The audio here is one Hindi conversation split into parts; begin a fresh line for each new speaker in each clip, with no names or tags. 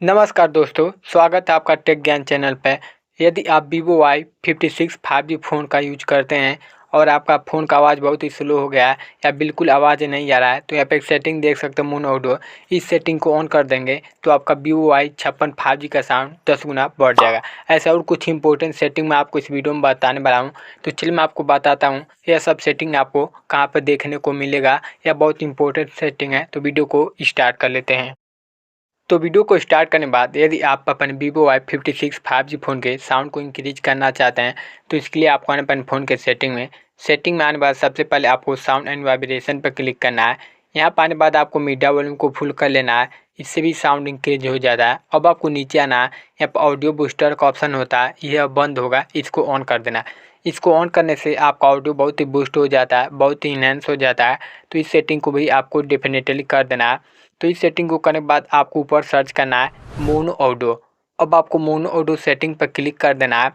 नमस्कार दोस्तों, स्वागत है आपका टेक ज्ञान चैनल पे। यदि आप Vivo Y56 5G फ़ोन का यूज करते हैं और आपका फ़ोन का आवाज़ बहुत ही स्लो हो गया है या बिल्कुल आवाज़ नहीं आ रहा है, तो यहाँ पे एक सेटिंग देख सकते हो मोनो ऑडियो। इस सेटिंग को ऑन कर देंगे तो आपका Vivo Y56 5G का साउंड 10 गुना बढ़ जाएगा। ऐसा और कुछ इंपॉर्टेंट सेटिंग मैं आपको इस वीडियो में बताने वाला हूँ। तो चलिए मैं आपको बताता हूँ यह सब सेटिंग आपको कहाँ पर देखने को मिलेगा। यह बहुत इंपॉर्टेंट सेटिंग है, तो वीडियो को स्टार्ट कर लेते हैं। तो वीडियो को स्टार्ट करने के बाद यदि आप अपने Vivo Y56 5G फ़ोन के साउंड को इंक्रीज करना चाहते हैं, तो इसके लिए आपको आना अपने फ़ोन के सेटिंग में आने के बाद सबसे पहले आपको साउंड एंड वाइब्रेशन पर क्लिक करना है। यहाँ पर आने के बाद आपको मीडिया वॉल्यूम को फुल कर लेना है, इससे भी साउंड इंक्रीज हो जाता है। अब आपको नीचे आना है, यहाँ पर ऑडियो बूस्टर का ऑप्शन होता है, यह बंद होगा, इसको ऑन कर देना है। इसको ऑन करने से आपका ऑडियो बहुत ही बूस्ट हो जाता है, बहुत ही इनहेंस हो जाता है। तो इस सेटिंग को भी आपको डेफिनेटली कर देना है। तो इस सेटिंग को करने के बाद आपको ऊपर सर्च करना है मोनो ऑडियो। अब आपको मोनो ऑडियो सेटिंग पर क्लिक कर देना है।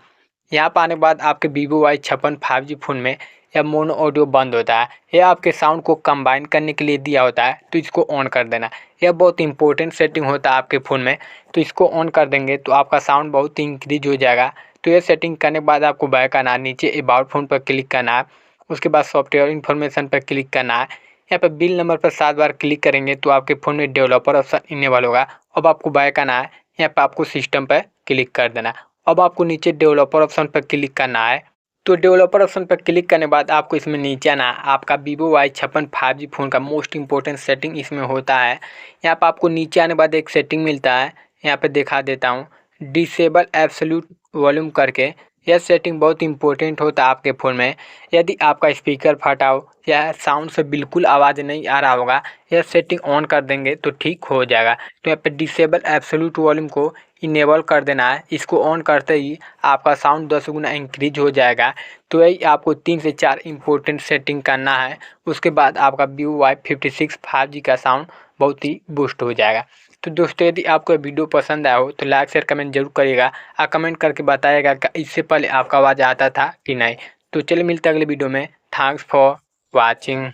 यहाँ पर आने के बाद आपके Vivo Y56 5G फ़ोन में यह मोनो ऑडियो बंद होता है। यह आपके साउंड को कंबाइन करने के लिए दिया होता है, तो इसको ऑन कर देना। यह बहुत इंपॉर्टेंट सेटिंग होता है आपके फ़ोन में, तो इसको ऑन कर देंगे तो आपका साउंड बहुत ही इंक्रीज हो जाएगा। तो यह सेटिंग करने के बाद आपको बैक आना है, नीचे अबाउट फ़ोन पर क्लिक करना है। उसके बाद सॉफ्टवेयर इन्फॉर्मेशन पर क्लिक करना है। यहाँ पे बिल नंबर पर 7 बार क्लिक करेंगे तो आपके फ़ोन में डेवलपर ऑप्शन इनेबल होगा। अब आपको बैक आना है, यहाँ पे आपको सिस्टम पर क्लिक कर देना है। अब आपको नीचे डेवलपर ऑप्शन पर क्लिक करना है। तो डेवलपर ऑप्शन पर क्लिक करने के बाद आपको इसमें नीचे आना है। आपका Vivo Y56 5G फ़ोन का मोस्ट इंपॉर्टेंट सेटिंग इसमें होता है। यहाँ पर आपको नीचे आने के बाद एक सेटिंग मिलता है, यहाँ पे दिखा देता हूँ, डिसेबल एब्सोल्यूट वॉल्यूम करके। यह सेटिंग बहुत इंपॉर्टेंट होता है आपके फ़ोन में। यदि आपका स्पीकर फटा हो या साउंड से बिल्कुल आवाज़ नहीं आ रहा होगा, यह सेटिंग ऑन कर देंगे तो ठीक हो जाएगा। तो यहाँ पे डिसेबल एब्सोल्यूट वॉल्यूम को इनेबल कर देना है। इसको ऑन करते ही आपका साउंड 10 गुना इंक्रीज हो जाएगा। तो यही आपको 3 से 4 इंपॉर्टेंट सेटिंग करना है। उसके बाद आपका Vivo Y56 5G का साउंड बहुत ही बूस्ट हो जाएगा। तो दोस्तों, यदि आपको वीडियो पसंद आया हो तो लाइक शेयर कमेंट जरूर करिएगा और कमेंट करके बताइएगा कि इससे पहले आपका आवाज़ आता था कि नहीं। तो चलिए मिलते हैं अगले वीडियो में। Thanks for watching.